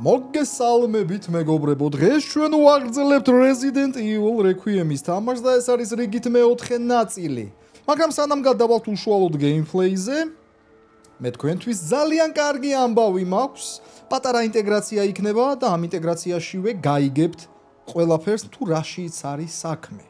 მოგესალმებით მეგობრებო, დღეს ჩვენ ვაგრძელებთ Resident Evil Requiem-ის თამაშს და ეს არის რიგით მეოთხე ნაწილი. მაგრამ სანამ გადავალთ უშუალოდ გეიმპლეიზე, მე თქვენთვის ძალიან კარგი ამბავი მაქვს. პატარა ინტეგრაცია იქნება და ამ ინტეგრაციაშივე გაიგებთ ყველაფერს თუ რაშიც არის საქმე.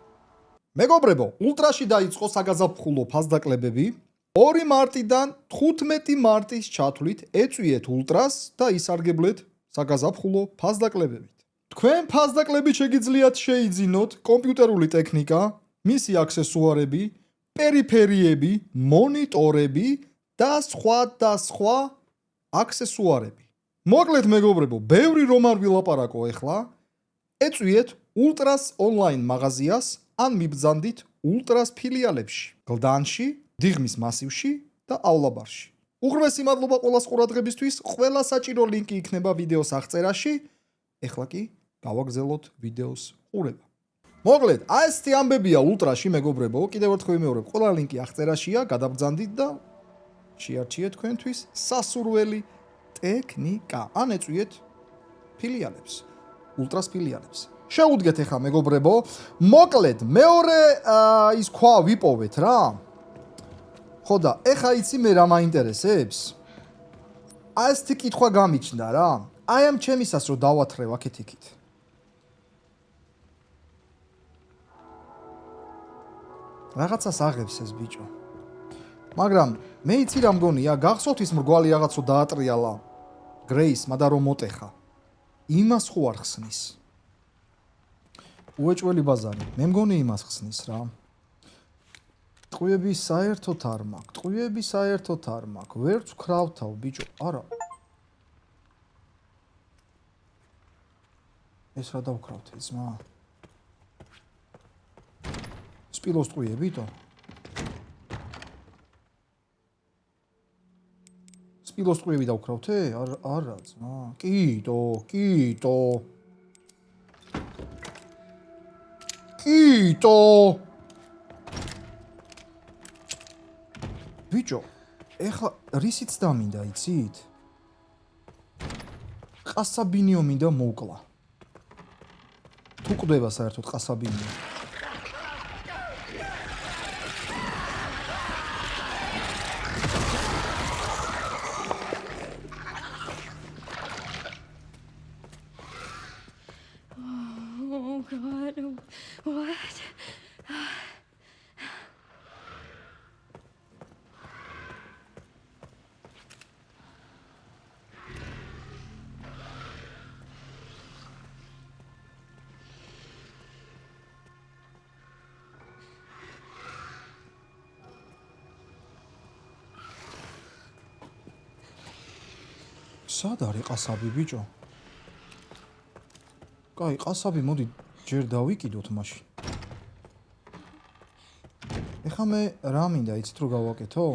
მეგობრებო, ულტრაში დაიწყო საგაზაფხულო ფასდაკლებები. 2 მარტიდან 15 მარტის ჩათვლით ეწვიეთ ულტრას და ისარგებლეთ საგაზაფხულო ფასდაკლებებით. თქვენ ფასდაკლებით შეგიძლიათ შეიძინოთ კომპიუტერული ტექნიკა, მისი აქსესუარები, პერიფერიები, მონიტორები და სხვა აქსესუარები. მოკლედ მეგობრებო, ბევრი რომ არ ვილაპარაკო ახლა, ეწვიეთ ულტრას ონლაინ მაღაზიას ან მიბრძანდით ულტრას ფილიალებში, გლდანში, დიღმის მასივში დაავლაბარში. უღრმესი მადლობა ყველას ყურადღებისთვის, ყველა საჭირო ლინკი იქნება ვიდეოს აღწერაში. ეხლა კი გავაგრძელოთ ვიდეოს ყურება. მოკლედ, ასეთი ამბებია ულტრაში მეგობრებო, კიდევ ერთხელ ვიმეორებ, ყველა ლინკი აღწერაშია, გადაბრძანდით და შეარჩიეთ თქვენთვის სასურველი ტექნიკა. ან ეწვიეთ ფილიალებს, ულტრას ფილიალებს. შეუდგეთ ახლა მეგობრებო, მოკლედ, მეორე ის ქვა ვიპოვეთ რა. ხო და ეხა იცი მე რა მაინტერესებს? ასეთი კითხვა გამიჩნდა რა. აი ამ ჩემისას რომ დავათრევ აქეთ-იქით. რაღაცას აღებს ეს ბიჭო. მაგრამ მე იცი რა მგონია, გახსოვთ ის მრგვალი რაღაცო დაატრიალა გრეისმა და რომ მოტეხა. იმას ხო არ ხსნის. უეჭველი ბაზარი. მე მგონი იმას ხსნის რა. ტყვიები საერთოდ არ მაქვს. ტყვიები საერთოდ არ მაქვს. ვერც ვქრავთავ ბიჭო. არა. ეს რა დავქრავთ ძმა? სპილოს ტყვიებითო? სპილოს ტყვიები დავქრავთე? არა ძმა. კიტო. ბიჭო, ეხლა რისიც დამინდა, იცით? ყასაბინიო მინდა მოვკლა. თუ ყვდება საერთოდ ყასაბინიო. Oh God, what? სად არის ყასაბი ბიჭო? კაი, ყასაბი მოდი ჯერ დავიკიდოთ მაშინ. ეხლა მე რა მინდა იცით რომ გავაკეთო?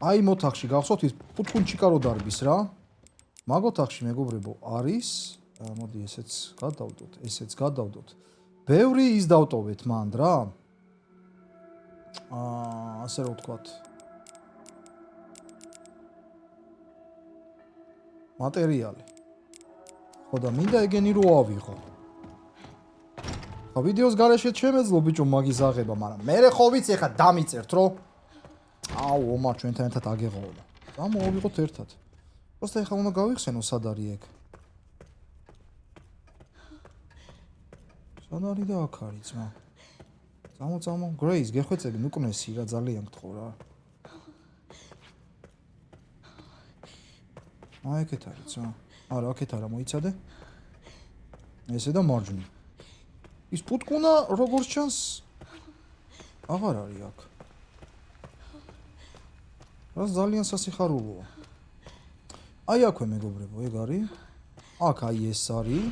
აი იმ ოთახში გახსოვთ ის პუტკუნჩიკა რო დარბის რა? მაგ ოთახში მეგობრებო არის, მოდი ესეც გადავდოთ. ბევრი ის დავტოვეთ მანდ რა. ასე რომ ვთქვათ. მატერიალი. ხო და მინდა ეგენი რო ავიღო. ხო ვიდეოს გარეშე შემეძლო ბიჭო მაგის აღება, მაგრამ მე ხო ვიცი ხა დამიწერთ რომ აუ ომა ჩვენთან ერთად აგეღოვდა. გამოვიღოთ ერთად. просто ეხლა უნდა გავიხსენო სად არის ეგ. სად არის და აქ არის ძმა. წამო გრეის გეხვეწები ნუკნესი რა ძალიან გთხოვ რა. აი ეგეთ არის ძმა. არა, აქეთ არა მოიცადე. ესე და მარჯვნივ. ის პუტკუნა როგორც ჩანს აღარ არის აქ. რა ძალიან სასიხარულოა. აი აქვე მეგობრებო, ეგ არის. აქ აი ეს არის.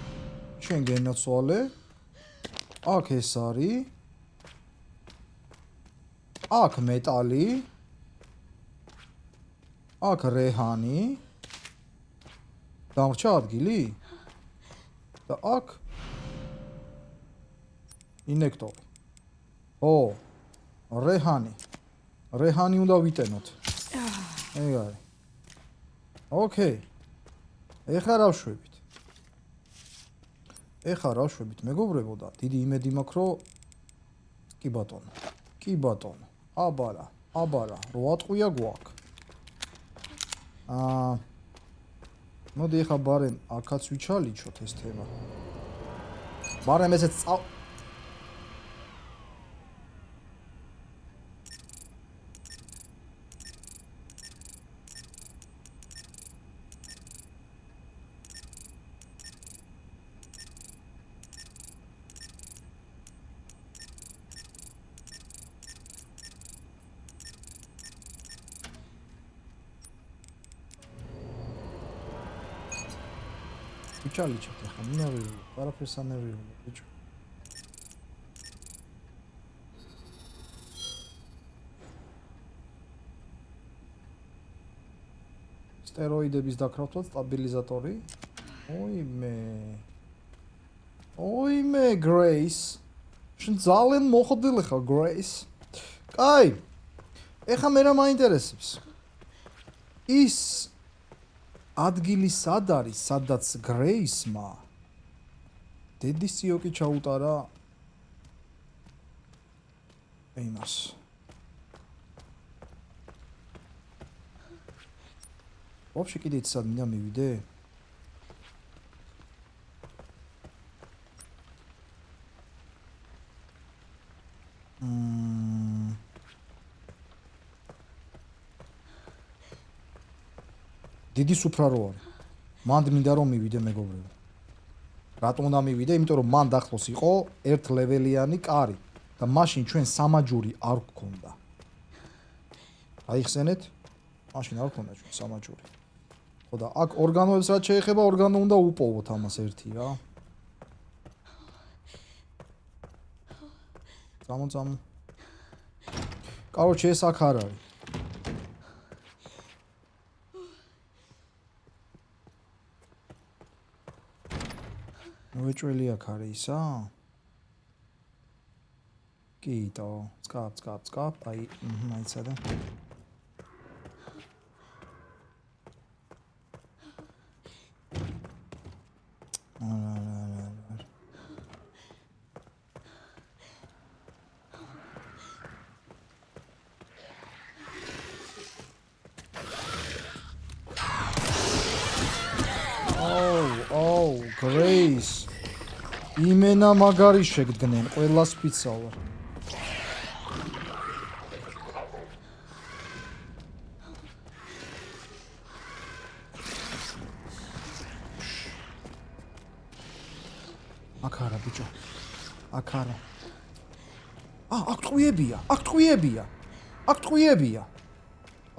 შენ გენაცვალე. აქ ეს არის. აქ მეტალი. აქ რეჰანი. დამრჩა ადგილი? და აქ ინექტორი. ო, რეჰანი უნდა ვიტენოთ. ეგ არის. ოკეი. ეხა რა ვშვებით? ეხა რა ვშვებით, მეგობრებო და დიდი იმედი მაქვს, რომ კი ბატონო. კი ბატონო. აბარა, აბარა, 8 ტყვია გვაქვს. მოდი ეხა ბარემ აქაც ვიჩალიჩოთ ეს თემა. ბარემ ესეც ვიჩალიჩოთ ეხა, მინერვიულო, არაფერს ანერვიულო, ბიჭო. სტეროიდების დაკრავთვად სტაბილიზატორი. ოიმე, Grace. შენ ძალიან მოხდილი ხარ, Grace. კაი. ეხა მე რა მაინტერესებს? ის ადგილი სად არის, სადაც Grace-მა დედის სიოკი ჩაუტარა იმას. ვაფშე კიდე იცად მინდა მივიდე? დიდი სუფრა რო არის. მანდ მინდა რომ მივიდე მეგობრებო. რატომ უნდა მივიდე? იმიტომ რომ მან ახლოს იყო 1 ლეველიანი კარი და მაშინ ჩვენ სამაჯური არ გქონდა. აიხსენეთ? მაშინ არ გქონდა ჩვენ სამაჯური. ხო და აქ ორგანოებს რაც შეეხება, ორგანო უნდა უპოვოთ ამას ერთი რა. წამო. კოროჩე ეს აქ არ არის. მოეჭველი აქ არის ისა? კიტო, წკაპ, აი, აიცადა. Grace. იმენა მაგარი შეგდგნენ, ყველას ვიცავარ. აქ არა ბიჭო. აქ არა. აქ ტყვიებია.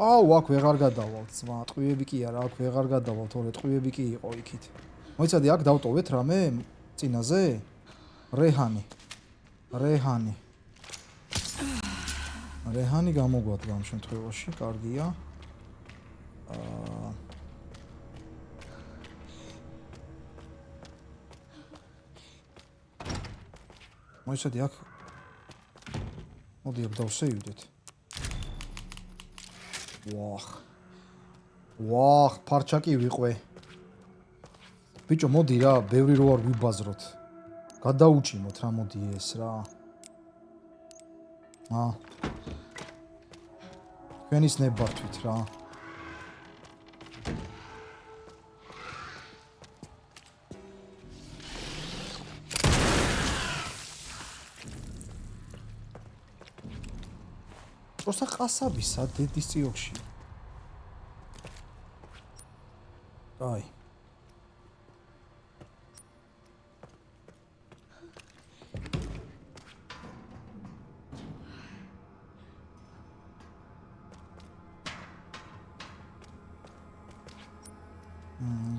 აუ, აქ ვეღარ გადავალთ, ძმა, ტყვიები კი არა, აქ ვეღარ გადავალთ, ორი ტყვიები კი იყო იქით. მოიცადი, აქ დავტოვეთ რამე წინაზე? რეჰანი გამოგვადგა ამ შემთხვევაში, კარგია. მოიცადი, აქ მოდი აქ დავსეივდეთ. ვახ, ფარჩაკი ვიყვე. ბიჭო, მოდი რა, ბევრი რო არ ვიბაზროთ. გადაუჭიმოთ რა, მოდი ეს რა. ჩვენის ნებართვით რა. პროსტა ყასაბისა დედის წიოქში. აი.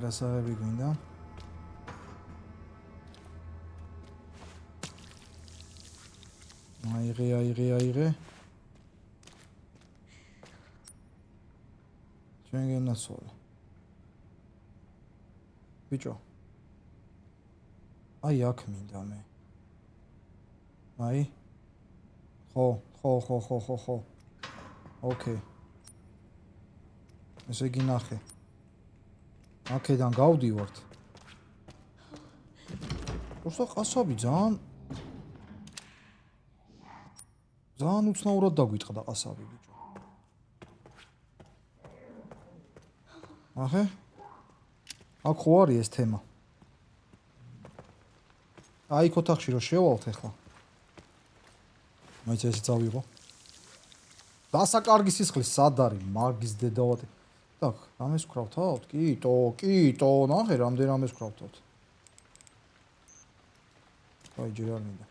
გასაღები გვინდა. აიღე. ჩვენ გენაცვალა. ბიჭო. აი აქ მინდა მე. აი. ხო. ოკეი. ესე იგი ნახე. აქედან გავდივართ. უბრალოდ ყასაბი ძალიან უცნაურად დაგვიტყდა ყასაბი ბიჭო. აჰე. აქ ხო არის ეს თემა. აი იქ ოთახში რო შევალთ ახლა. მაინც ესე წავიღო. დასაკარგი სისხლის სად არის მაგის დედავატი. так, რამეს ვკრავთავთ? კიტო, ნახე რამდენ რამეს ვკრავთავთ. აი ჯერ არ მინდა.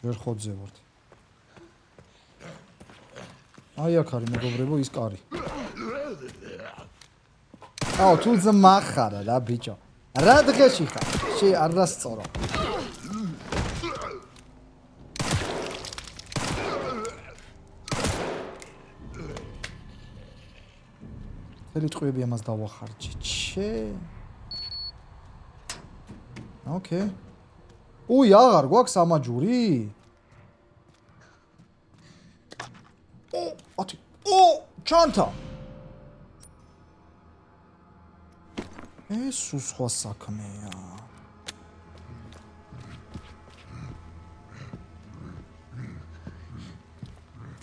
ჯერ ხოძზე ვართ. აი აქ არის მეგობრებო ის კარი. აუ თუ ზმახარა რა ბიჭო. რა დღეში ხარ? შე არ დასწორო. ხელი ტყვიები ამას დავახარჯე. ოკეი. უი, აღარ გვაქვს ამაჯური? ჩანთა. ეს სხვა საქმეა.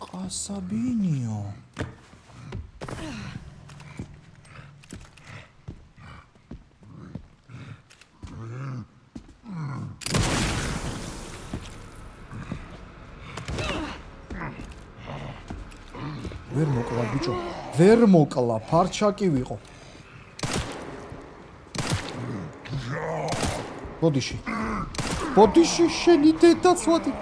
ყასაბინიო. ვერ მოკლა ბიჭო. ვერ მოკლა, ფარჩაკი ვიყო. ბოდიში შენი დედაცვადი.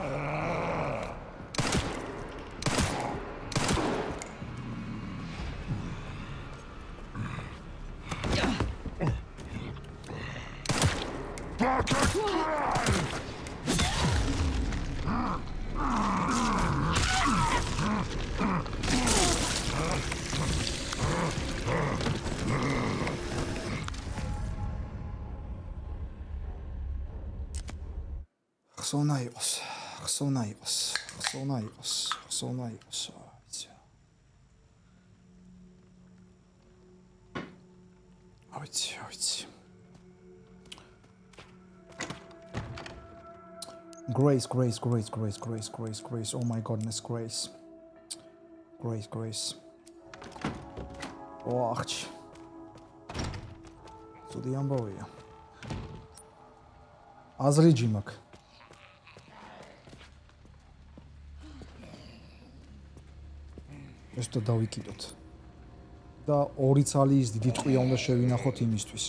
ხსოვნა იყოს. ვიცი. Grace. Oh my goodness, Grace. ოახჩი. სუდი ამბავია. აზრიჯი მაქვს. ეს და დავიკიდოთ. და ორი ცალის დიდი ტყვია უნდა შევინახოთ იმისთვის.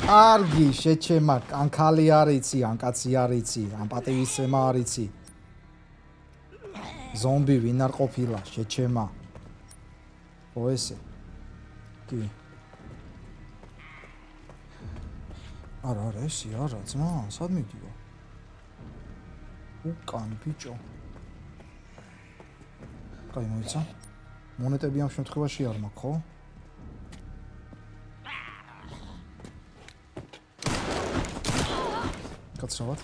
კარგი, შეჩემა, ან ქალი არ იცი, ან კაცი არ იცი, ან პატივისცემა არ იცი. ზომბი ვინ არ ყოფილა, შეჩემა. ო ესე. კი. არა, ესი, არა, ძმა, სად მიდიო? უკან, ბიჭო. კაი მოიცა. მონეტები ამ შემთხვევაში არ მაქვს, ხო? კაცრავად.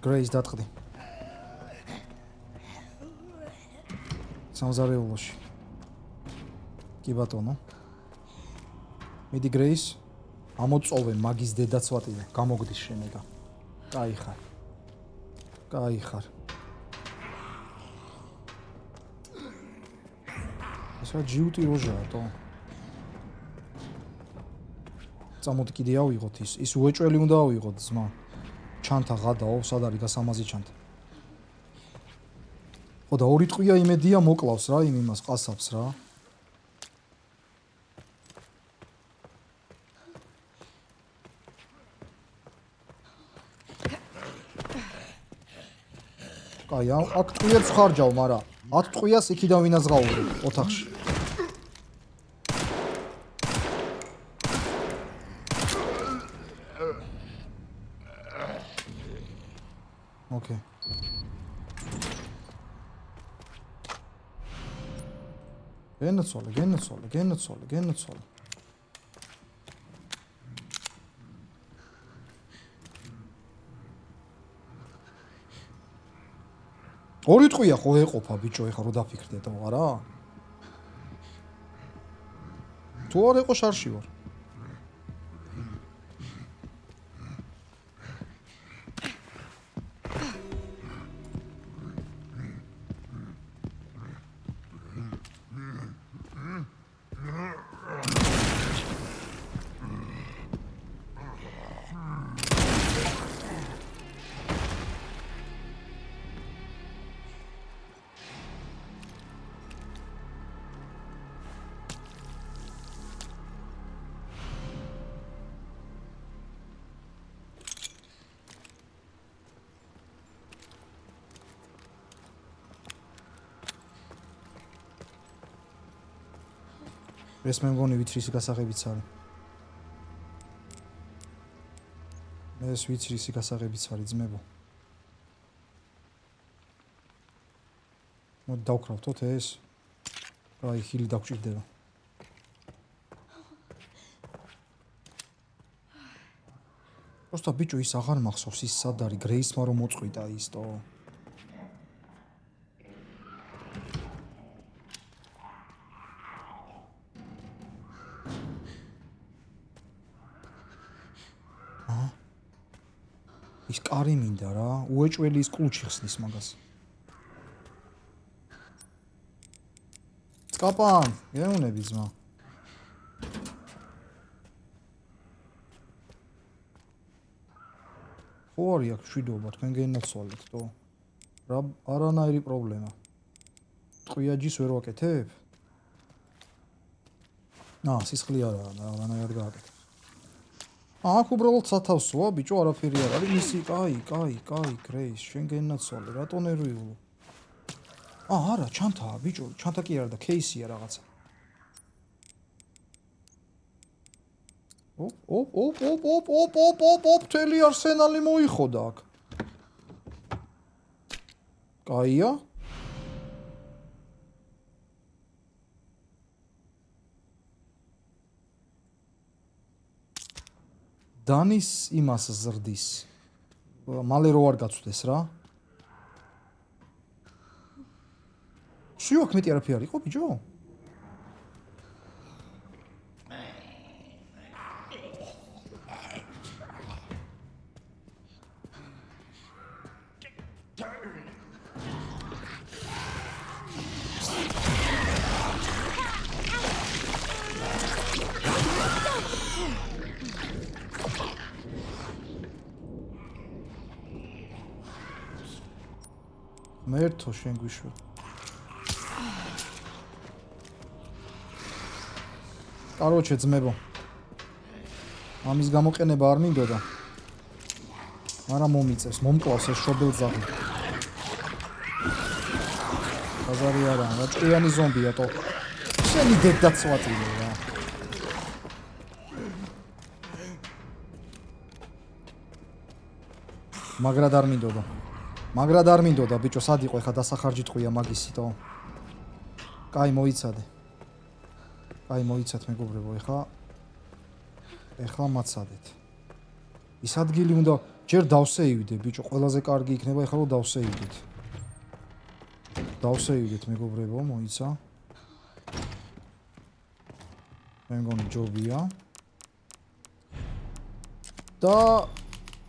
გრეის დატყდი. სამზარეულოში. კი ბატონო. მიდი გრეის. ამოწოვე მაგის დედაცვატი, გამოგდის შემედა. კაი ხარ. ესა ჯიუტი როჟაა თო. წამოდი კიდე ავიღოთ ის უეჭველი უნდა ავიღოთ ძმა. ჩანთა ღადაო, სად არის გასამაზი ჩანთა. ხო და ორი ტყვია იმედია მოკლავს რა იმას ყასაბს რა. კაი, აქ ტყვიებს ხარჯავ, მაგრამ 10 ტყვიას იქიდან ვინაზღაურებ ოთახში. ოკეი. გენოცვალე. ორი ტყვია ხო ეყოფა ბიჭო, ეხლა რო დაფიქრდე და არა? თუ არ იყო შარში ვარ. ეს მე მგონი ვიცი ისი გასაღებიც არის. ეს ვიცი ისი გასაღებიც არის ძმებო. მოდი დავკრავთოთ ეს. აი ხილი დაგჭირდება. просто ბიჭო ის აღარ მახსოვს ის სად არის გრეისმა რომ მოწყვიტა ისტო. ის კარი მინდა რა, უეჭველი ის კლუჩი ხსნის მაგას. წკაპან, გეუნები ძმა. ხო არის აქ მშვიდობა, თქვენ გენაცვალეთ, თო. რა არანაირი პრობლემა. ტყვიაჯის ვერ ვაკეთებ? სისხლი არაა, არანაირად გააკეთე. აქ უბრალოდ სათავსოა, ბიჭო, არაფერი არ არის. მისი, კაი, გრეის, შენ გენაცვალე, რატო ნერვიულო? არა, ჩანთაა, ბიჭო, ჩანთა კი არა და кейსია რაღაცა. ოპ, თელი არსენალი მოიხოდა აქ. კაია? დანის იმას ზრდის. მალე რო არ გაწვდეს რა. შიო აქ მეტი არაფერი არ იყო, ბიჭო? მერთო შენ გვიშვა. კაროჩე ძმებო. ამის გამოყენება არ მინდოდა. მაგრამ მომიწევს, მომკლავს ეს შობელძაღლი. ბაზარი არა, რა ჭკვიანი ზომბია თო. შენი დედაცვატილი რა. მაგრად არ მინდოდა, ბიჭო, სად იყო ეხა დასახარჯი ტყვია მაგისითო. კაი, მოიცადე. კაი, მოიცად მეგობრებო, ეხლა მაცადეთ. ის ადგილი უნდა ჯერ დავსეივდე, ბიჭო, ყველაზე კარგი იქნება ეხლა რომ დავსეივდეთ. დავსეივდეთ მეგობრებო, მოიცა. მე მგონი ჯობია. და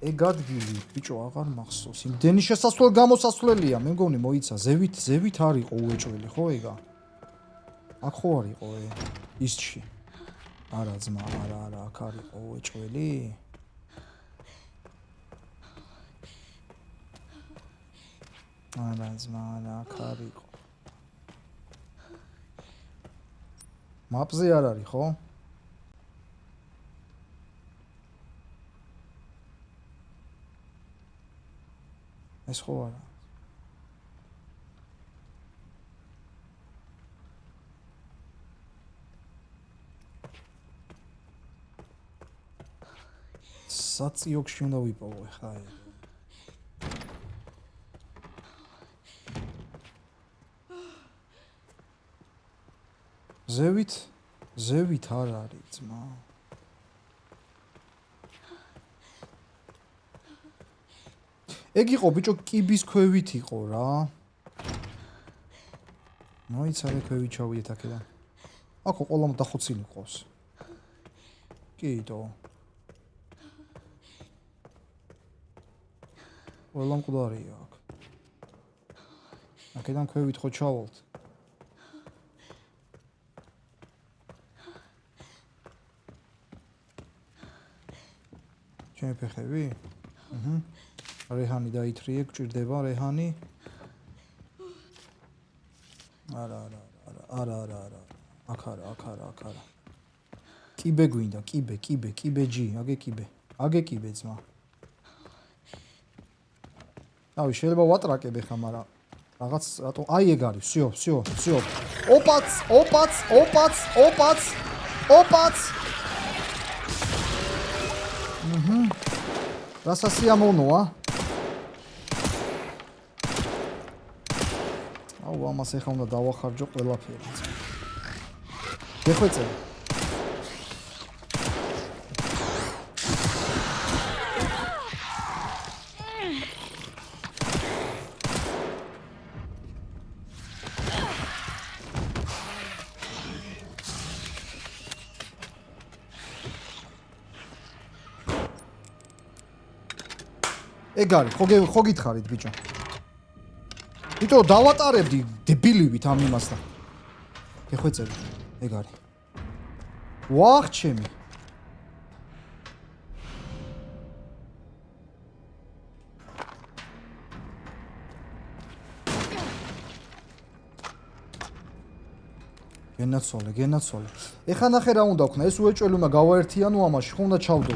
ეგ ადგილი, ბიჭო, აღარ მახსოვს. იმდენი გამოსასვლელია, მე მგონი მოიცა. ზევით არ იყო უეჭველი, ხო ეგა? აქ ხო არ იყო ისში. არა ძმა, არა, აქ არ იყო უეჭველი. არა ძმა, აქ არ იყო. მაპზე არ არის, ხო? ეს ხო არა. საწიოქში უნდა ვიპოვო ხა. ზევით არ არის ძმა. ეგ იყო ბიჭო კიბის ქვევით იყო რა. მოიცადე ქვევით ჩავიდეთ აქედან. აქ ყველა დახოცილი ყავს. კიტო. ყველა მკვდარია აქ. აქედან ქვევით ხო ჩავალთ? ჩემი ფეხები? რეჰანი დაითრიე, გჭირდება რეჰანი. არა. აქ არა. კიბე გვინდა, კიბე ჯი, აგე კიბე ძმა. ავი შეიძლება ვატრაკებ ხა, მაგრამ რაღაც რატო აი ეგ არის, всё. ოპაც. რასა სიამოვნოა? აუ, ამას ეხა უნდა დავახარჯო ყველაფერი. გეხვეწე. ეგ არის, ხო გითხარით ბიჭო. ბიჭო, დავატარებდი დებილივით ამ იმასთან. გეხვეწები, ეგ არის. ვახ ჩემი. გენაცვალე. ეხა ნახე რა უნდა ვქნა, ეს უეჭველი უნდა გავაერთიანო ამაში, ხო უნდა ჩავდო.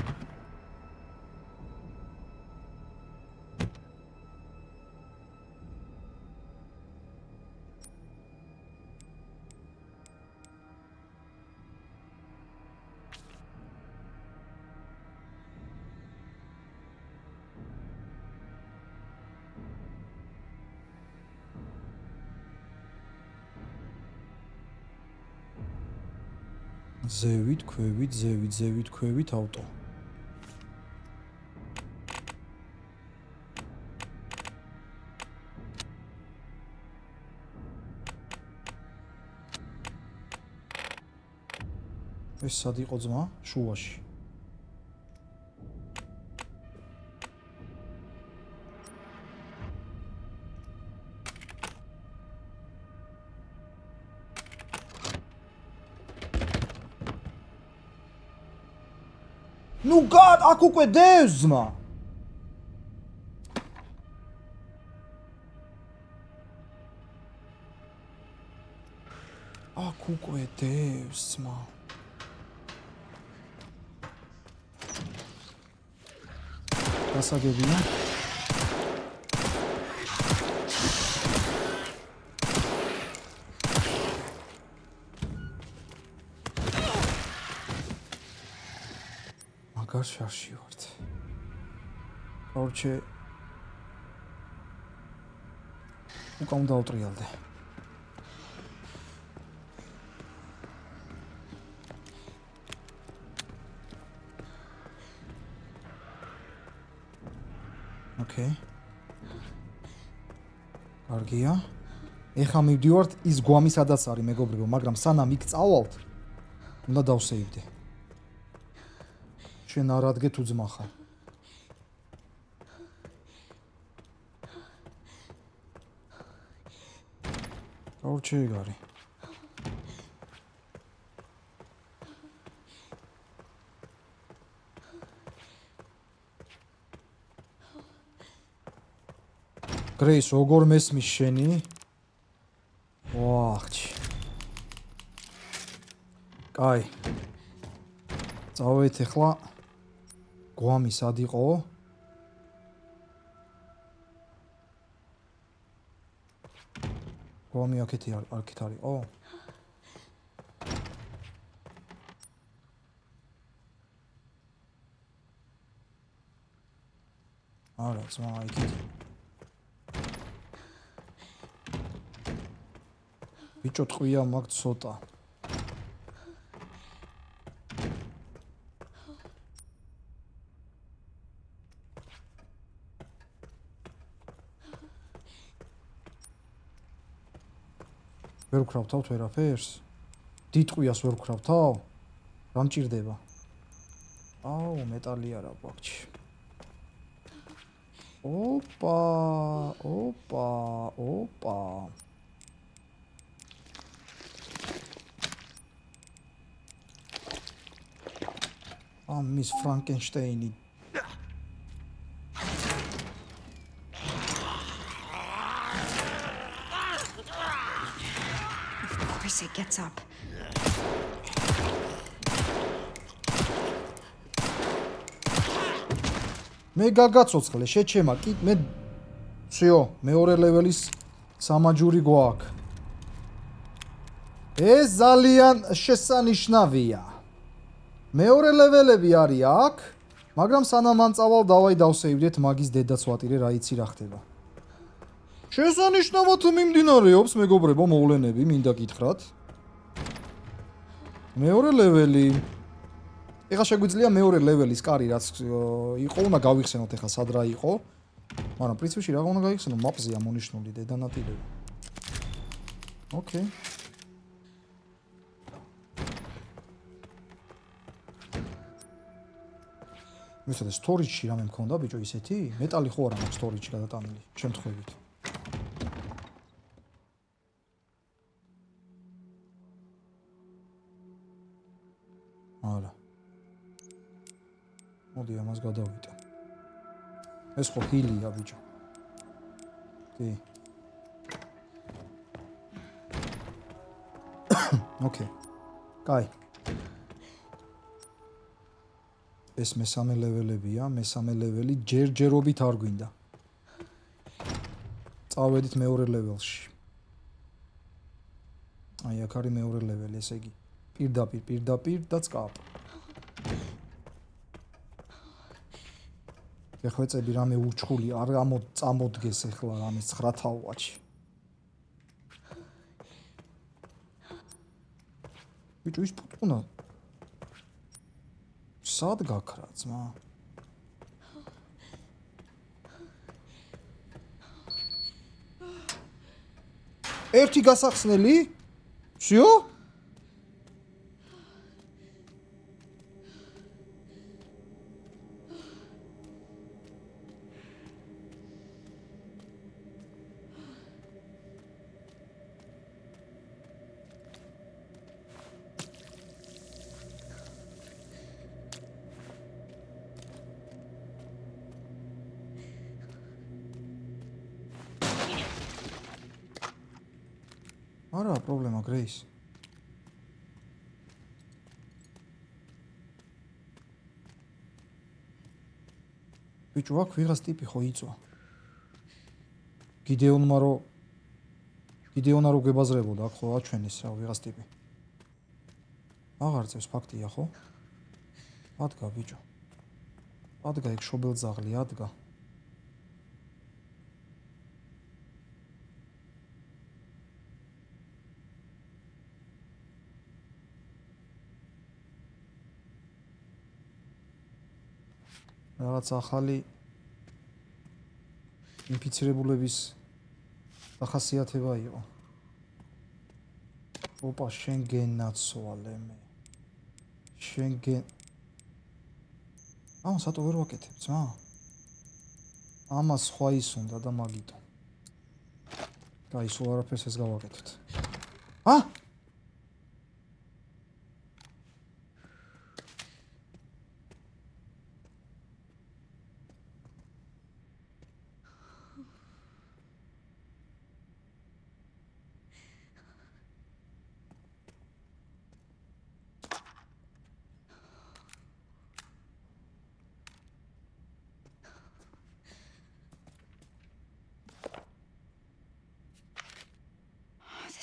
ზევით, ქვევით ავტო. ეს სად იყო ძმა? შუაში. ნუ გად, აქ უკვე დევს ძმა. აქ უკვე დევს ძმა. გასაგებია? მაგარ შარში ვართ. ორჩე უკან დავტრიალდე. ოკეი. კარგია. ეხა მივდივართ ის გვამი სადაც არის მეგობრებო, მაგრამ სანამ იქ წავალთ, უნდა დავსეივდე. შენ არ ადგე თუ ძმა ხარ. ორჩე ეგ არის. გრეის როგორ მესმის შენი? ვახჩი. კაი. წავედით ახლა გვამი სად იყო? გვამი აქეთ არისო? არა, ძმა, იქით. ბიჭო, ტყვია მაგ ცოტა. ვერ ვქრავთავთ ვერაფერს? დიდ ტყვიას ვერ ვქრავთავ? რა მჭირდება? აუ, მეტალი არა ბაქჩი. ოპა. Miss Frankenstein. Of course it gets up. მე გაგაცოცხლე, შეჩემა, კი, მე всё, მეორე ლეველის სამაჯური გვაქვს. ეს ძალიან შესანიშნავია. მეორე ლეველები არის აქ, მაგრამ სანამ ამ წავალ დავაი დავსეივდეთ მაგის დედაც ვატირე რა იცი რა ხდება. შესანიშნავად მიმდინარეობს, მეგობრებო, მოვლენები, მინდა გითხრათ. მეორე ლეველი. ეხლა შეგვიძლია მეორე ლეველის კარი რაც იყო, უნდა გავიხსენოთ ეხლა სად რა იყო. მაგრამ პრინციპში რა უნდა გავიხსენო, მაპზეა მონიშნული დედანაწილები. ოკეი. მისადა სტორიჯში რამე მქონდა ბიჭო ისეთი? მეტალი ხო არა მაქვს სტორიჯში გადატანილი, შემთხვევით. არა. მოდი ამას გადავიტან. ეს ხო ჰილია ბიჭო. კი. ოკეი. კაი. ეს მესამე ლეველებია, მესამე ლეველი ჯერჯერობით არ გვინდა. წავედით მეორე ლეველში. აი აქ არის მეორე ლეველი, ესე იგი პირდაპირ და წკაპ. ეხვეწები რამე უჩხული არ წამოდგეს ეხლა რამე 9 თაუაში. ბიჭო ის პუტკუნა სად გაქრა ძმა? ერთი გასახსნელი? всё? არა პრობლემა გრეის. ბიჭო აქ ვიღაც ტიპი ხო იწვა. გიდეონმა რო გებაზრებოდა აქ ხო აჩვენეს რა ვიღაც ტიპი. აღარ წევს ფაქტია ხო? ადგა ბიჭო. ადგა იქ შობელძაღლი ადგა. რაღაც ახალი ინფიცირებულების ახასიათება იყო. ოპა შენ გენაცვალე მე. შენ სატო ვერ ვაკეთებ ძმა? ამას სხვა ის უნდა და მაგითო. კაი, სულ არაფერს ეს გავაკეთოთ.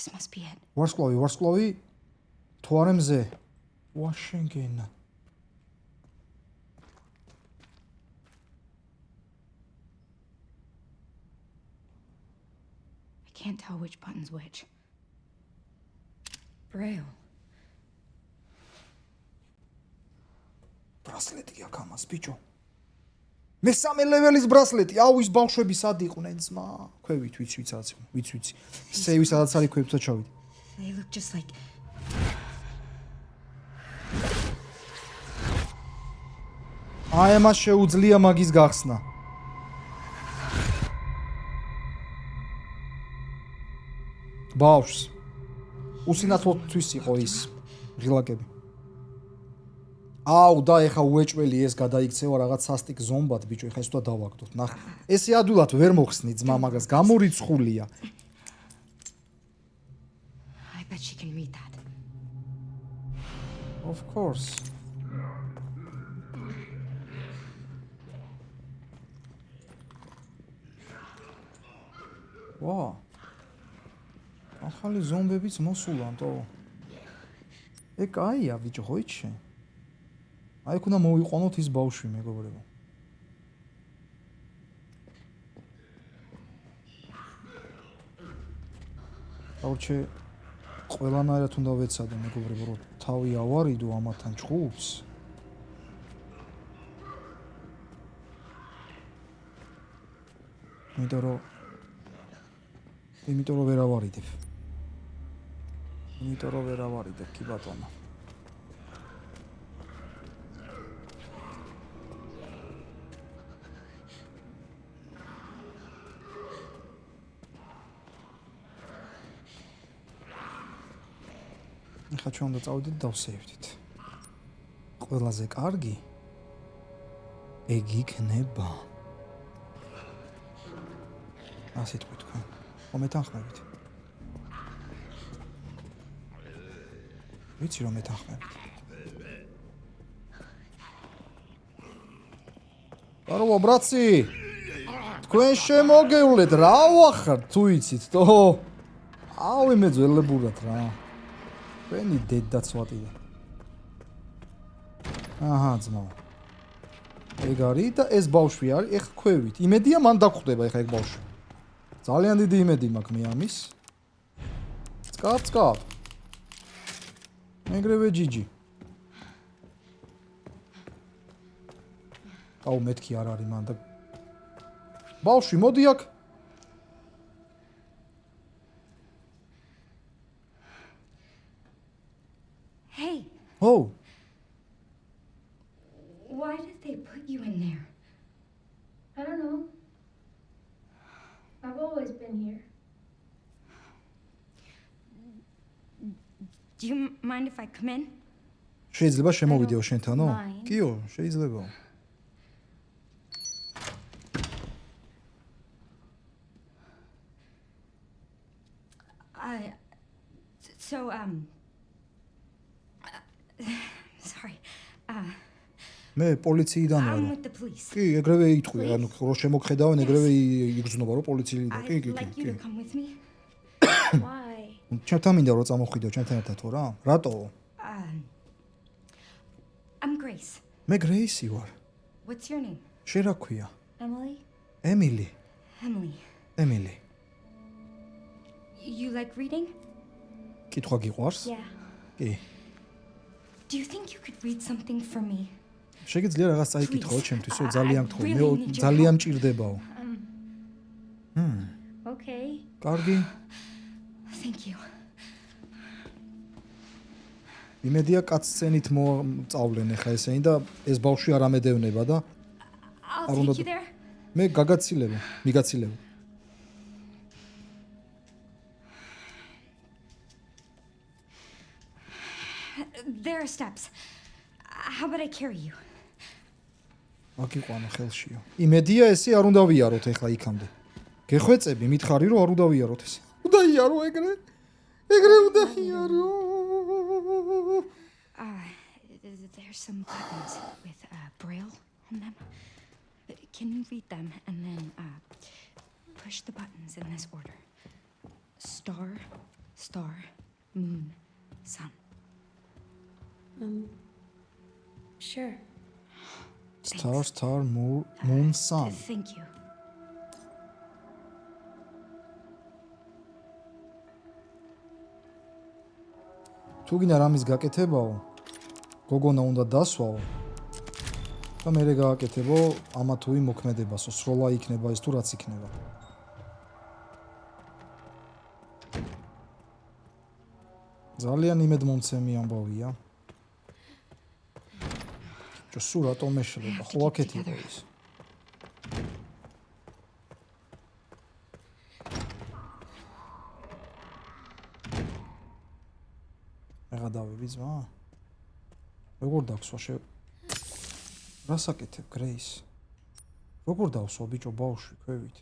This must be it. ვარსკვლავი თუ არა მზე. ვაშენგენა. I can't tell which button's which. Braille. ბრასლეტი აქ ამას ბიჭო. მესამე ლეველის ბრასლეტი. აუ ის ბავშვები სად იყვნენ ძმა? ქვევით ვიცი. სეივი სადაც არის ქვევითა ჩავიდე. They look just like აი ამას შეუძლია მაგის გახსნა. ბავშვს უსინათლოთვის იყო ის ღილაკები. აუ და ეხა უეჭველი ეს გადაიქცევა რაღაც სასტიკ ზომბად ბიჭო ეხა ეს თუ დავაგდოთ. ნახე. ესე ადვილად ვერ მოხსნი ძმა მაგას გამორიცხულია. I bet she can read that. Of course. ვა. ახალი ზომბებიც მოსულან თო. კაია ბიჭო ხო იცი? აი ქუნა მოვიყვანოთ ის ბავშვი მეგობრებო. აუჩე ყველანაირად უნდა ვეცადო მეგობრებო რომ თავი ავარიდო ამათან ჭხუბს. იმიტომ რომ ვერ ავარიდებ. კი ბატონო. ხა ჩვენ უნდა წავიდეთ დავსეივდით. ყველაზე კარგი ეგ იქნება. ასე თქვი თქვენ. მეთანხმებით. ვიცი რომ მეთანხმებით. კარო ბრაცი. თქვენ შემოგევლეთ რა ვახარ თუ იცით თო. ავი მე ძველებურად რა. ვენი დედაცვატია. აჰა ძმა. ეგ არის და ეს ბავშვი არის ეხ ქვევით. იმედია მან დაგხვდება ეხა ეგ ბავშვი. ძალიან დიდი იმედი მაქვს მე ამის. წკაპ. მეგრევე ჯიჯი. აუ მეთქი არ არის მან და ბავშვი მოდი აქ. Hey. Oh. Why did they put you in there? I don't know. I've always been here. Do you mind if I come in? შეიძლება შემოვიდეო შენთანო? Mind. კიო, შეიძლება. So sorry. მე პოლიციიდან I'm ვარ. with the police. კი, ეგრევე იტყვი, ანუ რო შემოგხედავენ, ეგრევე იგრძნობა რომ პოლიციიდან. I'd like you to come with me. Why? ჩემთან მინდა რომ წამოხვიდო ჩემთან ერთად ხო რა? რატო? I'm Grace. მე გრეისი ვარ. What's your name? შენ რა ქვია? Emily? ემილი. Emily. You like reading? კითხვა გიყვარს? Yeah. კი. Do you think you could read something for me? შეგიძლია რაღაც წაიკითხო ჩემთვის, რომ ძალიან I გთხოვ. really მე need your ძალიან help. მჭირდებაო. Okay. კარგი. Thank you. იმედია კაცსცენით მოწავლენ ახლა ესენი და ეს ბავშვი არ ამედევნება და I'll არ უნდა take you there. მე მიგაცილებ. There are steps. How about I carry you? აკიყვანო ხელშიო. იმედია ესე არ უნდა ვიაროთ ახლა იქამდე. გეხვეწები, მითხარი რომ არ უნდა ვიაროთ ეს. უნდა იარო ეგრე. ეგრე უნდა იარო. There's some buttons with braille on them. Can you read them and then push the buttons in this order? Star, star, moon, sun. Sure. Star, moon, sun. Thank you. თუ გინდა რამის გაკეთებაო, გოგონა უნდა დასვაო. და მე გააკეთებო ამა თუ იმ მოქმედებასო, სროლა იქნება ეს თუ რაც იქნება. ძალიან იმედმომცემი ამბავია. ბიჭო, სულ რატომ მეშლება? ხო აქეთი იყო ის. რა დავიბი ძმა? როგორ დაქსვა შე? რას აკეთებ გრეის? როგორ დავსვა ბიჭო ბავშვი ქვევით?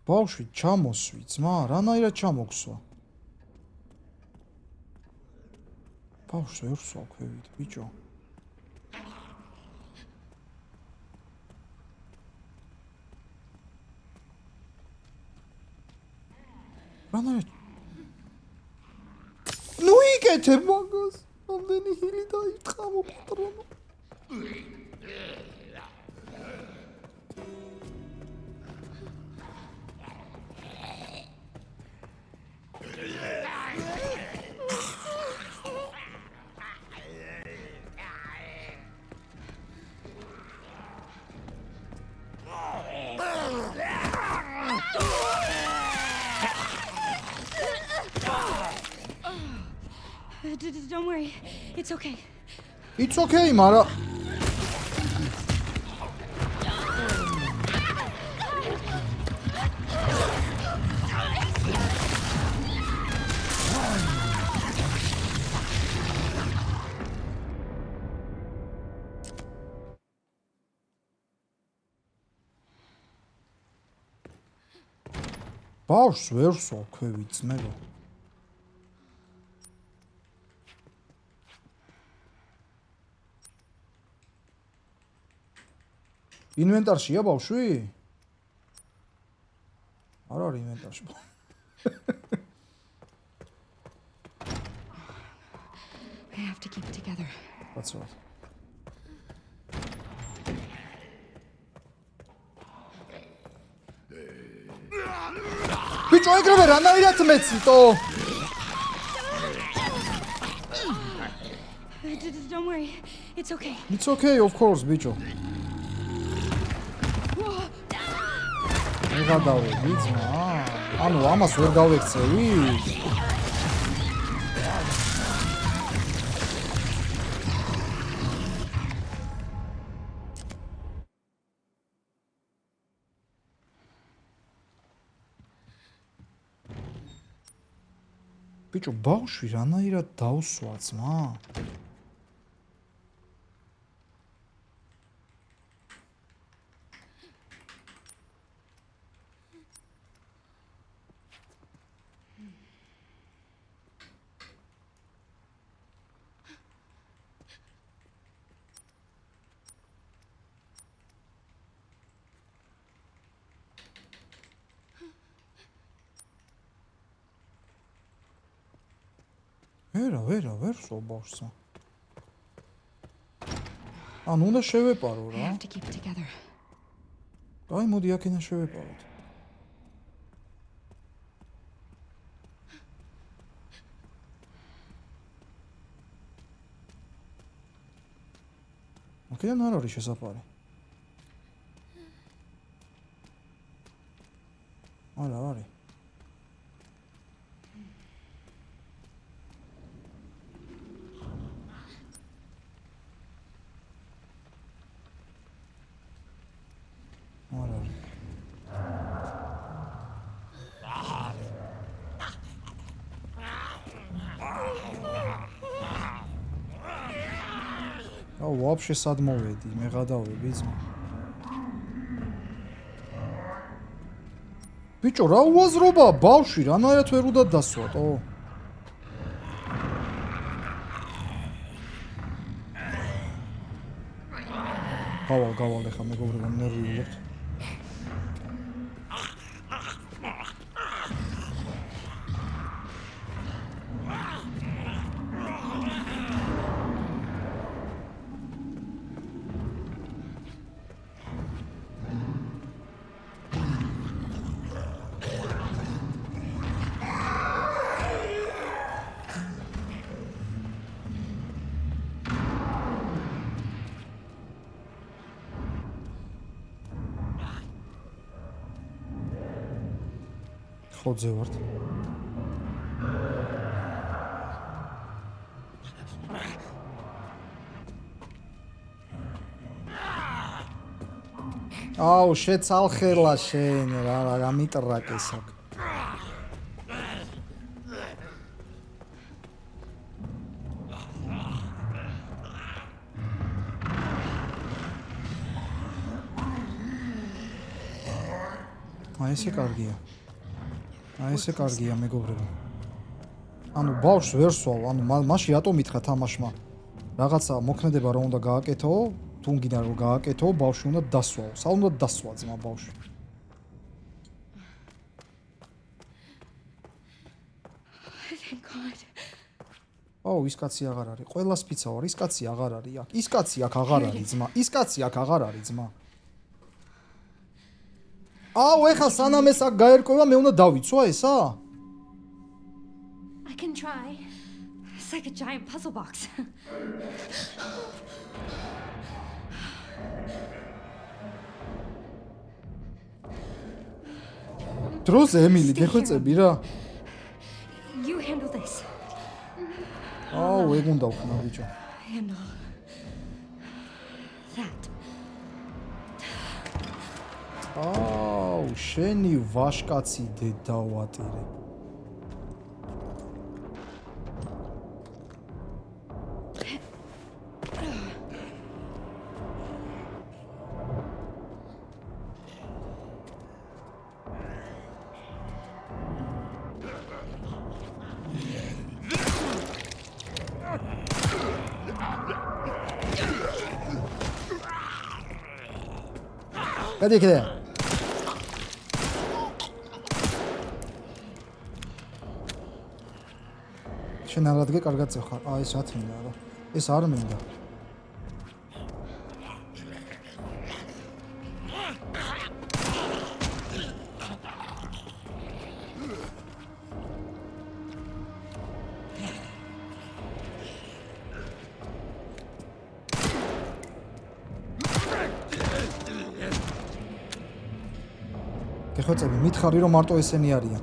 ბავშვი ჩამოსვი ძმა, რანაირად ჩამოგსვა? ბავშვს ვერ ვსვა ქვევით ბიჭო. რანაირად ნუ იკეთებ მაგას. ამდენი ჰილი დაიწყა მოპატრონო. Don't worry, it's okay. It's okay, მარა ბავშვს ვერ ვსვა ქვევით ძმებო. ინვენტარშია ბავშვი? არ არის ინვენტარში. We have to keep it together. კაცო. ბიჭო, ეგრევე რანაირად მეციტო? Don't worry, it's okay. It's okay, of course, ბიჭო. რა დავები ძმა? ანუ ამას ვერ გავექცევი? ბიჭო, ბავშვი რანაირად დავსვა ძმა? ვერა, ვერ ვსვა ბავშვსა. ანუ უნდა შევეპარო We რა. have to keep it together. აი მოდი აქედან შევეპაროთ. აქედან არ არის შესაძლებელი. არა არის. вообще სად მოვედი, მე გადავები ძმა. ბიჭო, რა უაზრობა, ბავშვი, რანაირად ვერ უნდა დასვატო? გავალ ეხა მეგობრებო, ნერვიულობთ. ხოძე ვართ. აუ, შეცალხელა შენ, რა მიტრაკეს აქ. აი ესე კარგია. აი ესე კარგია მეგობრებო. ანუ ბავშვს ვერ სვავ, ანუ მაშინ რატომ მითხრა თამაშმა? რაღაცა მოქმედება რომ უნდა გააკეთო, თუ გინდა რომ გააკეთო, ბავშვი უნდა დასვაო. სა უნდა დასვა ძმა ბავშვი. Thank God. აუ, ის კაცი აღარ არის. ყველას ფიცა ვარ, ის კაცი აღარ არის აქ. ის კაცი აქ აღარ არის ძმა. ის კაცი აქ აღარ არის ძმა. აუ, ეხლა სანამ ეს აქ გაერკვევა, მე უნდა დავიცვა ესა? I can try. It's like a giant puzzle box. დროს ემილი, გეხვეწები რა? You handle this. აუ, ეგ უნდა ვქნა ბიჭო. Handle that. აუ, შენი ვაშკაცი დედავატირე. გადი კიდე. შენ არ ადგე კარგად წეხარ. აი ეს რაც მინდა რა. ეს არ მინდა. გეხვეწები, მითხარი რომ მარტო ესენი არიან.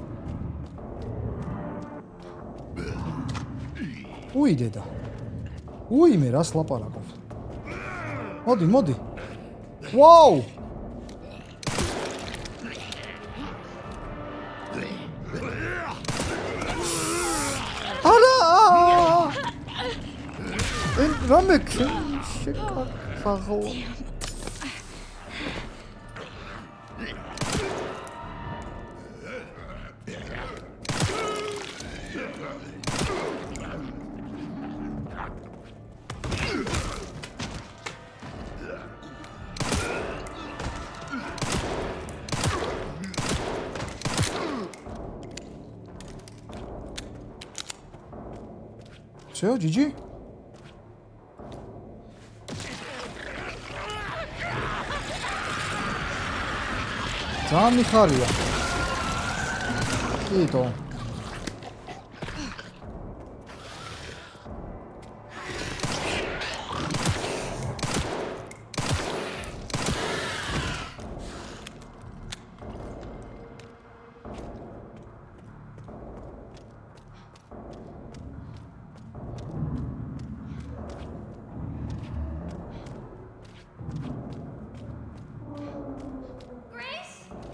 უი დედა. უი მე რას ლაპარაკობ. მოდი, მოდი. ვაუ! არა! რამე შეკაფაღო. Всё, GG. ძალიან მიხარია. კიტო.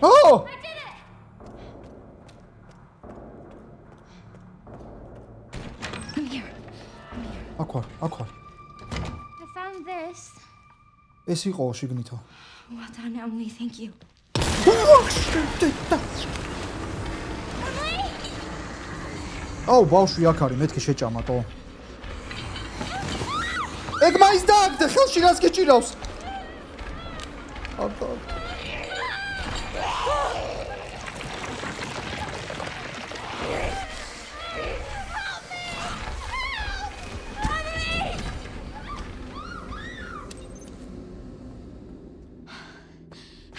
Oh! I did it! I'm here. Aqua. I found this. ეს იყო შიგნითო. Well done, Emily. Thank you. აუ, ბავშვი აქ არის, მეთქი შეჭამატო. ეგ მაინც დააგდე, ხელში რას გეჭირავს? აბა.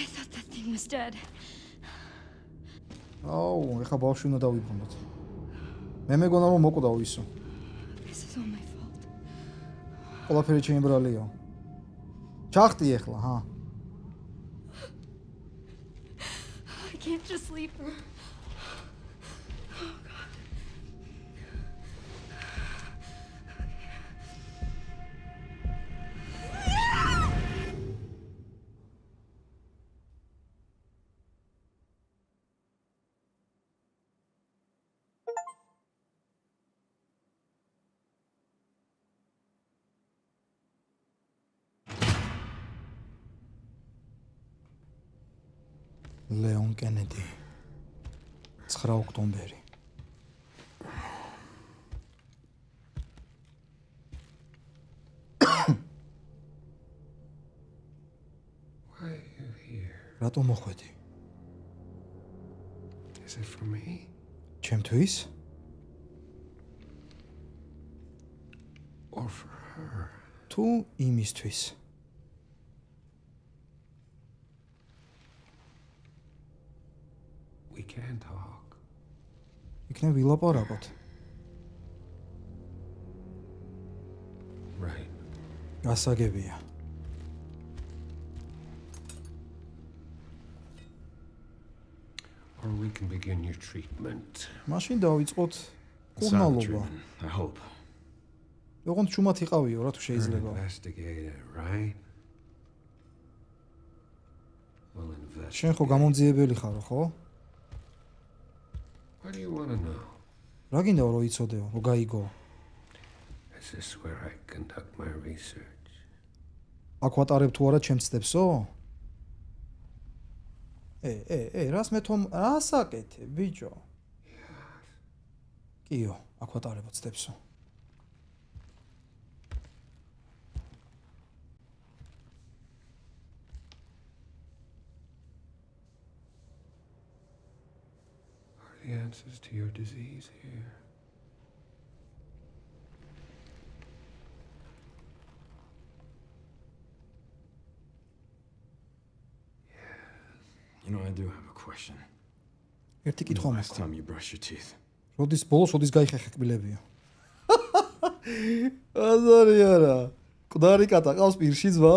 I thought that thing was dead. აუ, ეხა ბავშვი უნდა დავიბრუნოთ. მე მეგონა რომ მოკვდაო ისო. This is all my fault. ყველაფერი ჩემი ბრალიო. ჩახტი ეხლა, ჰა. I can't just leave her. ლეონ კენედი 9 ოქტომბერი Why are you here? რატომ მოხვედი? Is it for me? ჩემთვის? Or for her? თუ იმისთვის? We can talk. იქნებ ვილაპარაკოთ. Right. გასაგებია. Or we can begin your treatment. მაშინ დავიწყოთ Sound კურნალობა. treatment, I hope. ოღონდ ჩუმად იყავიო რა თუ You're an შეიძლება. investigator, right? Well, investigate. შენ ხო გამომძიებელი ხარო, ხო? What do you want to know? რა გინდა რომ იცოდეო, რომ გაიგო? Is this where I conduct my research? აქ ვატარებ თუ არა ჩემს სტეპსო? რას მე თომ რას აკეთე, ბიჭო? კიო, აქ ვატარებოთ სტეპსო. Are the answers to your disease here? You know, I do have a question. ერთი When კითხვა the last მაქვს. time you brush your teeth? როდის ბოლოს როდის გაიხეხე კბილებიო? აზარი არა. მკვდარი კატა ყავს პირში ზვა?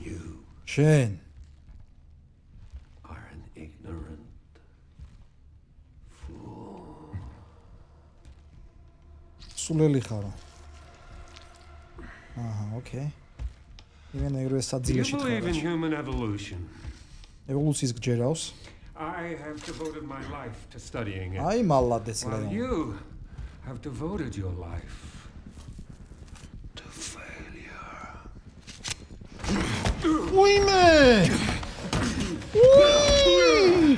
You შენ are an ignorant fool. სულელი ხარო. აჰა, ოკეი. იმენ ეგრევე Do you საძილეში believe in ხარ. human evolution? ევოლუციის გჯერავს. I have devoted my life to studying it. აი მალადეს While ლეონ. you have devoted your life to failure. უიმე! უი!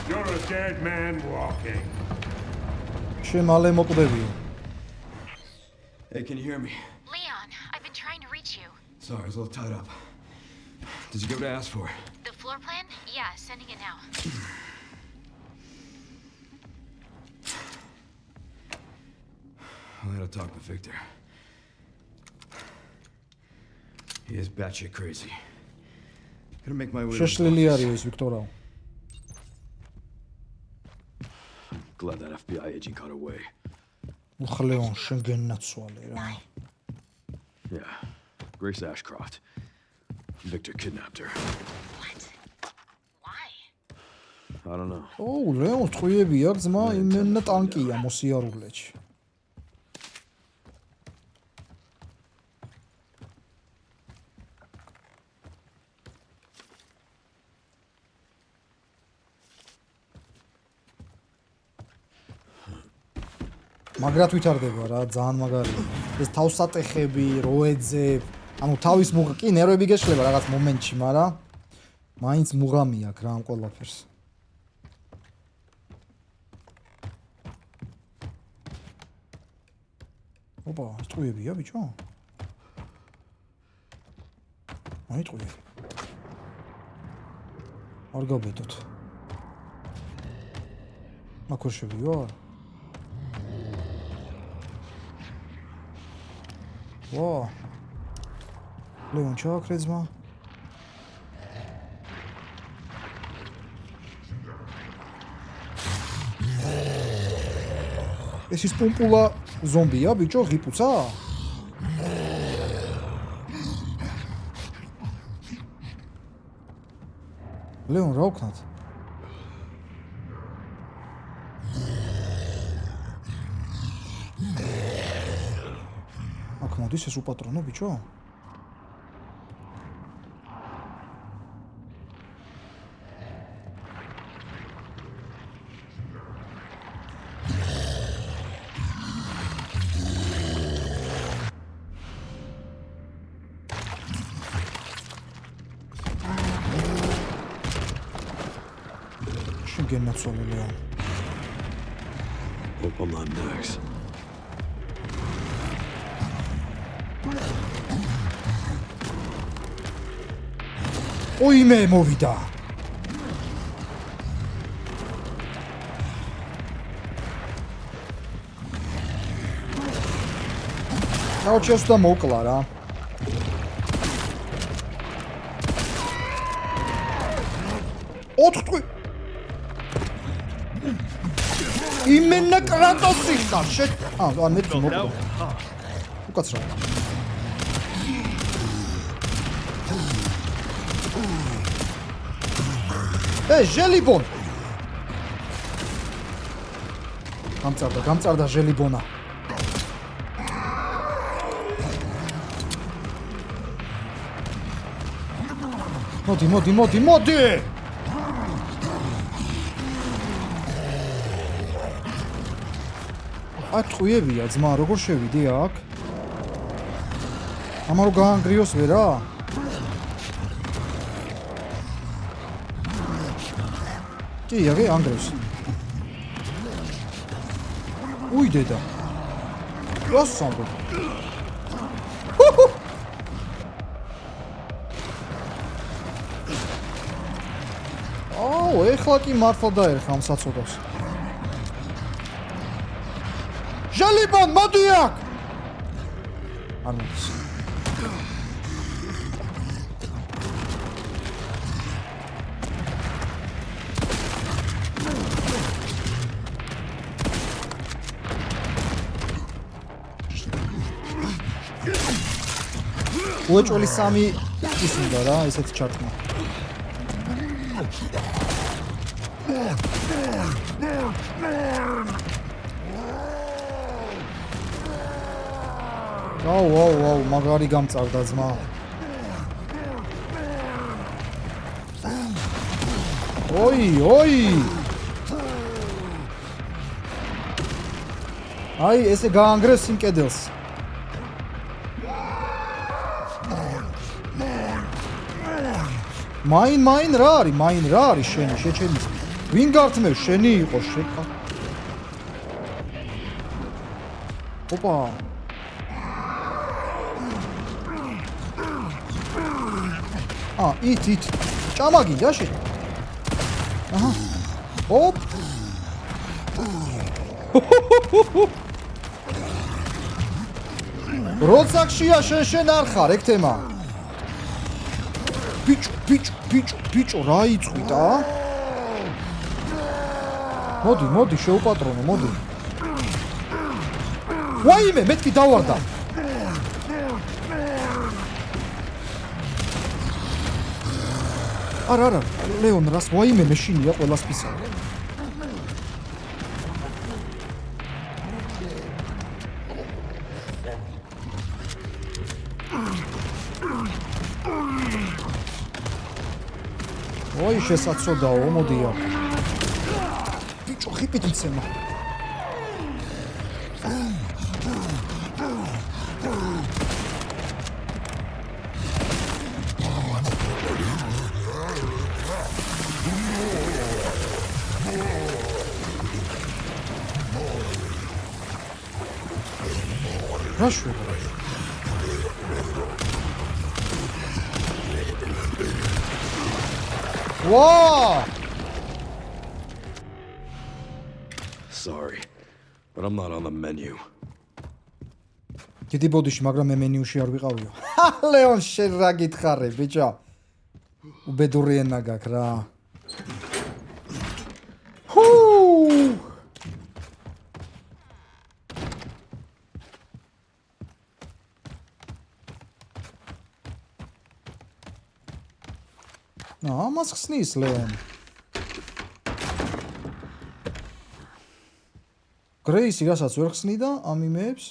You're a dead man walking. შენ მალე მოკვდებიო. Hey, can you hear me? Leon, I've been trying to reach you. Sorry, I was a little tied up. Did you get what I asked for? The floor plan? Yeah, sending it now. I had a talk with Victor. He is batshit crazy. Gonna make my way to his შეშლილი office. არის ეს ვიქტორაო. Glad that FBI agent got away. უხლეონ შენ გენაცვალე რა. Yeah, Grace Ashcroft. Victor kidnapped her. What? Why? I don't know. ო, ლეონ წვიები აქვს ძმა, იმენა ტანკია მოსიარულეში. მაგრად ვითარდება რა, ძალიან მაგარია. ეს თავსატეხები, როეძებ, ანუ თავის კი ნერვები გეშლება რაღაც მომენტში, მაგრამ მაინც მუღამი აქვს რა ამ ყველაფერს. ოპა, სტუებია ბიჭო? აი ტყუები. არ გაბედოთ. მაკოშებიო? ვა. ლეონ ჩააქრე ძმა. ეს ის პუმპულა ზომბია ბიჭო, ღიპუცა? ლეონ რა ვქნათ? მოდის ეს უპატრონო ბიჭო? გენაცვალებია. Hope I'm not next. ოიმე მოვიდა. ნაუჩეს და მოკლა რა. ოთხი იმენა კრატოსი ხარ ან მე მოკლა უკაცრა ჟელიბონ გამწარდა ჟელიბონა მოდი ატყუებია ძმა როგორ შევიდე აქ ამარო გაანგრიოს ვერა კი აგე ანგრევს უი დედა რასამბო აუ ეხლა კი მართლა დაერხა ამ საწოდავს ჟალიბან მოდი აქ არ მოდის უეჭველი სამი ის უნდა რა ესეთი ჩარტმა აუ მაგარი გამწარდა ძმა ოი აი ესე გაანგრევს იმ კედელს მაინ რა არის შენი შეჩენის ვინ გართმევ შენი იყო შეკა ოპა ით ჭამაგინდა შენ აჰა ოპ როცაკშია შენ არ ხარ ეგ თემა ბიჭო რა იწვიდა მოდი შეუპატრონო მოდი ვაიმე მეთქი დავარდა არა ლეონ რას ვაიმე მეშინია ყველას ფისა ой შესაძოდაო მოდია ბიჭო ხიპით მცემა რაშო Whoa! Sorry, but I'm not on the menu. Დიდი ბოდიში, მაგრამ მე მენიუში არ ვიყავიო. ლეონ შენ რა გითხარი, ბიჭო? უბედური ენა გაქვს რა. ამას ხსნის ლეონ. გრეისი რასაც ვერ ხსნიდა ამ იმეებს?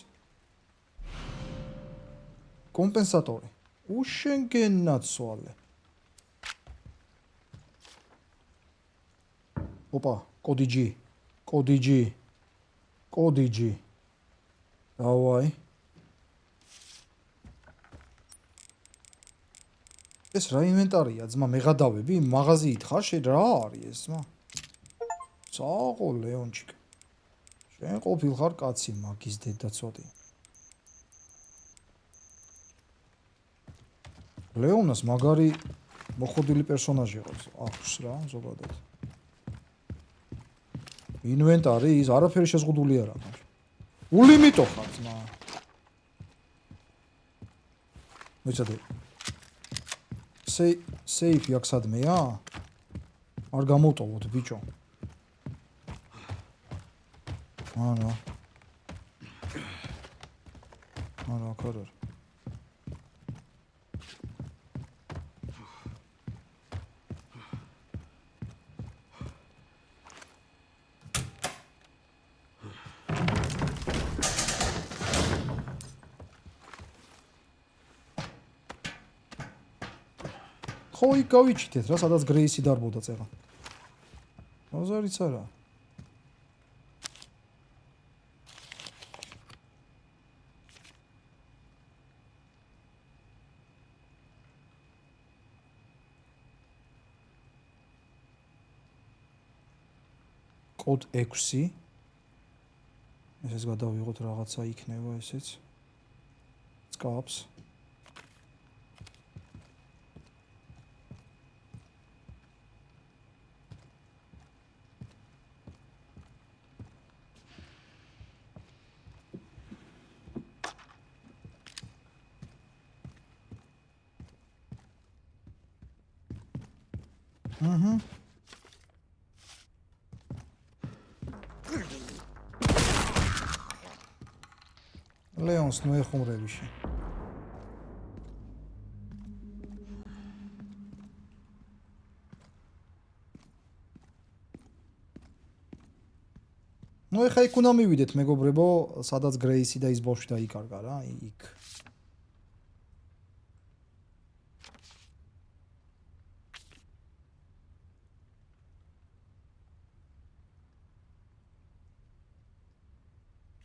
კომპენსატორი. უშენგენაცვალე. ოპა, კოდი G. დავაი. ეს რა ინვენტარია, ძმა, მეღადავები, მაღაზიით ხარ, რა არის ეს, ძმა? წააღო ლეონჩიკ. შენ ყოფილ ხარ კაცი, მაგის დედა ცოტი. ლეონას მაგარი მოხოდილი პერსონაჟი აქვს რა, ზოგადად. ინვენტარი ის არაფერი შეზღუდული არ აქვს. ულიმიტო ხარ, ძმა. მეცადე. Сейфი აქ სადმეა? არ გამოვტოვოთ, ბიჭო. არა, აქ არ არის. ხო, იქ გავიჩითეთ რა, სადაც გრეისი დარბოდა წერა. ოზარიც არა. კოდ 6. ესეც გადავიღოთ რაღაცა იქნება ესეც. სკაპს. ლეონს ნუ ეხუმრები შენ. ნუ ეხა იქ უნდა მივიდეთ მეგობრებო, სადაც გრეისი და ის ბავშვი დაიკარგა რა, იქ.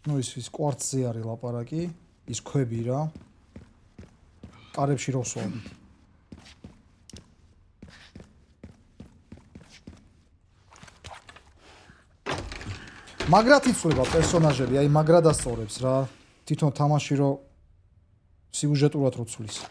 ნუ ის კვარცზე არის ლაპარაკი, ის ქვები რა. კარებში რო ვსვამით. მაგრად იცვლება პერსონაჟები, აი მაგრად ასწორებს რა. თვითონ თამაში რო სიუჟეტურად რო ცვლის.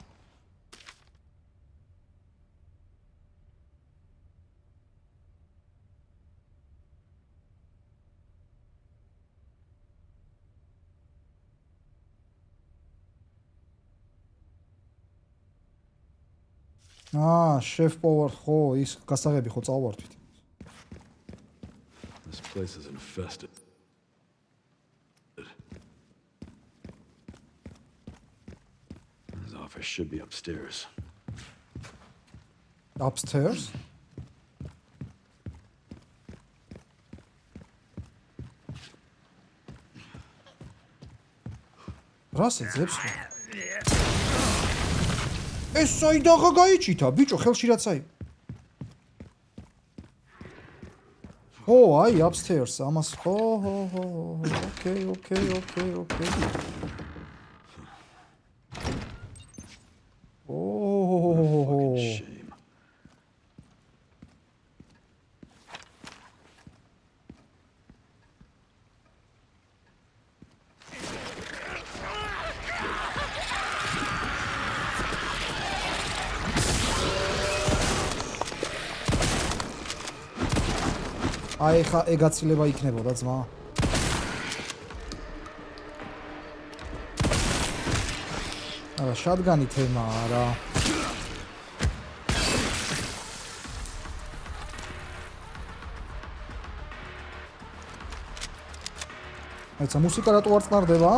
Chef Power, ხო, ის გასაღები ხო წავართვით. This place is infested. His office should be upstairs. Upstairs? რას ეძებს? ეს საიდაღა გაიჩითა, ბიჭო, ხელში რაც აი. ო, აი, upstairs, ამას, ხო. Okay. Fucking shame. აი ხა ეგაცილება იქნებოდა ძმა. არა, შატგანი თემაა რა. აიცა მუსიკა რატო არ წნარდება?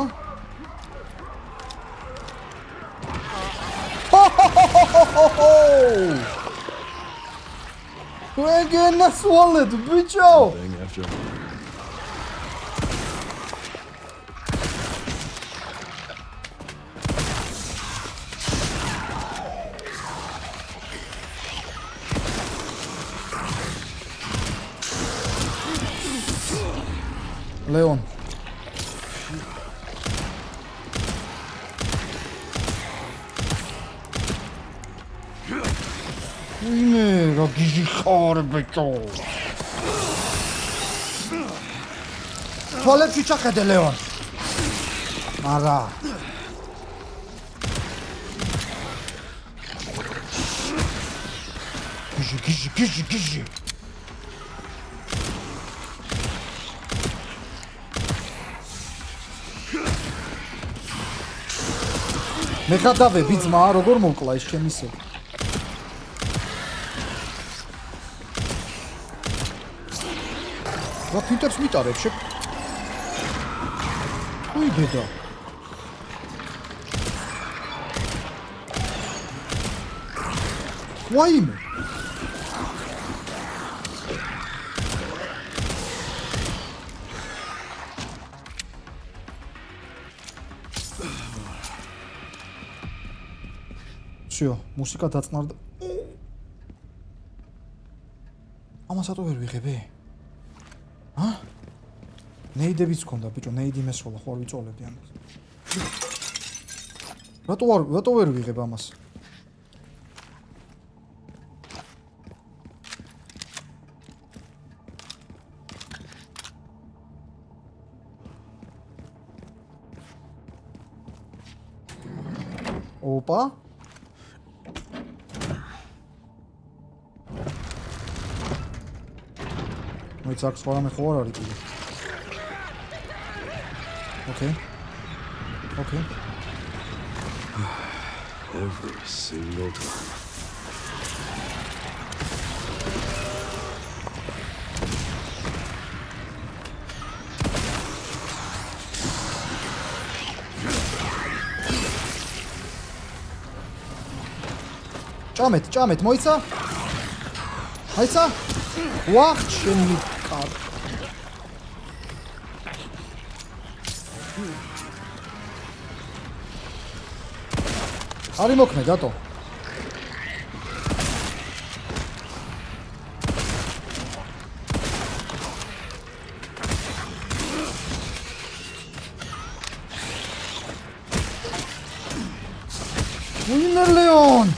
Again, that's wallet, bicho. Thing after ლეონ. ვინე რა გიჟი ხარ ბიჭო. თვალებში ჩახედე ლეონ. არა. გიჟი. მე ხადავები ძმა, როგორ მოკლა ეს ჩემისო. რა ფინტებს მიტარებ შე? უი დედა. ვაიმე. всё, მუსიკა დაწნარდა. ამასატო ვერ ვიღები? ა? ნეიდებიც გქონდა, ბიჭო, ნეიდი მესვლა, ხო არ ვიწოლებდი ამას. რატო ვერ ვიღებ ამას? ოპა მოიცახ სხვა რამე ხო არ არის კიდე. ოკეი. Every single time. ჭამეთ, მოიცა? აიცა? ვახ, შენი კარ. არი მოქმე, დატო. ვინმე ლეონ?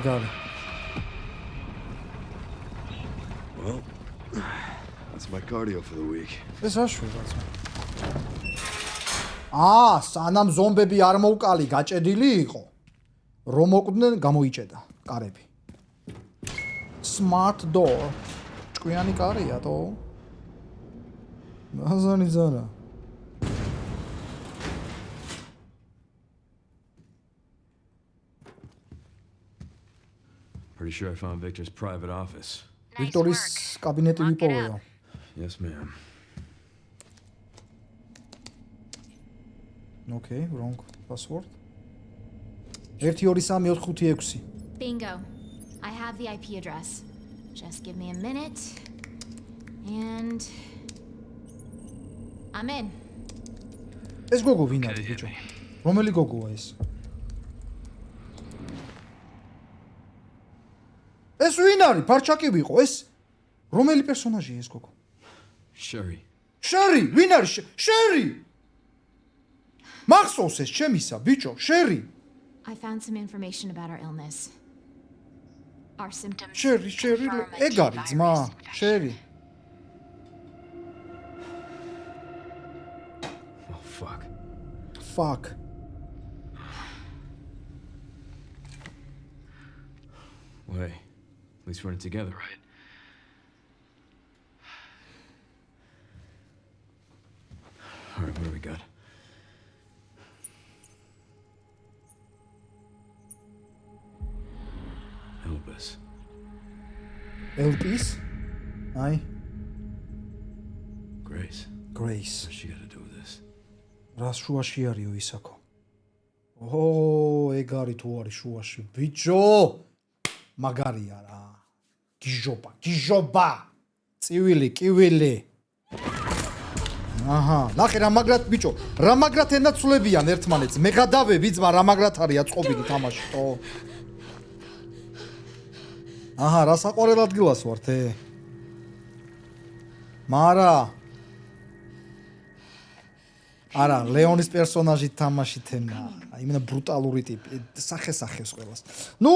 ეგარი. Well, that's my cardio for the week. ეს რაშუა? სანამ ზომბები არ მოუკალი, გაჭედილი იყო. რომ მოკვდნენ, გამოიჭედა კარები. Smart door. ჭკვიანი კარია, თო? მაზანი ზარა. Pretty sure I found Victor's private office. ვიქტორის კაბინეტი ვიპოვეო. Yes, ma'am. Okay, wrong password. 1234556. Bingo. I have the IP address. Just give me a minute. And I'm in. ეს გოგო ვინ არის, ბიჭო? რომელი გოგოა ეს? ეს ვინ არის? ფარჩაკი ვიყო ეს? რომელი პერსონაჟია ეს გოგო? Sherry. შერი, ვინ არის? შერი! მახსოვს ეს ჩემისა, ბიჭო, შერი. I found some information about our illness. Our symptoms. შერი, ეგ არის ძმა, შერი. Oh, fuck. Fuck. Wait. At least we're in it together, right? All right, what do we got? Elvis. Elvis? Ai. Grace. Grace. What's she got to do with this? რას შუაში არისო ისაკო? ეგ არის თუ არის შუაში, ბიჭო. მაგარია რა. გიჟობა. წივილი, კივილი. აჰა, ნახე რა მაგრად ბიჭო, რა მაგრად ენაცვლებიან ერთმანეთს. მე გადავები ძმა რა მაგრად არის აწყობილი თამაში, ხო? აჰა, რა საყვარელ ადგილას ვართ, მარა არა, ლეონის პერსონაჟი თამაშით ენა. იმენა ბრუტალური ტიპი, სახეს ყველას. ნუ,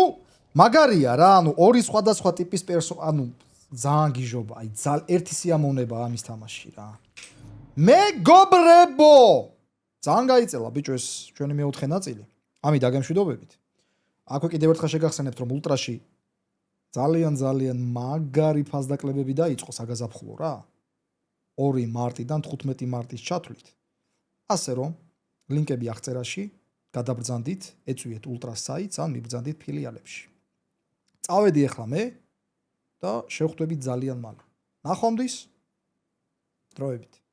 მაგარია რა, ანუ ორი სხვადასხვა ტიპის ანუ ძალიან გიჟობა, აი ერთი სიამოვნება ამის თამაში რა. მეგობრებო! ძალიან გაიწელა ბიჭო ეს ჩვენი მეოთხე ნაწილი. ამი დაგემშვიდობებით. აქვე კიდევ ერთხელ შეგახსენებთ რომ ულტრაში ძალიან მაგარი ფასდაკლებები დაიწყო საგაზაფხულო რა. 2 მარტიდან 15 მარტის ჩათვლით. ასე რომ ლინკები აღწერაში გადაბრძანდით, ეწვიეთ ულტრას საიტს ან მიბრძანდით ფილიალებში. წავედი ახლა მე და შევხვდებით ძალიან მალე. ნახვამდის დროებით.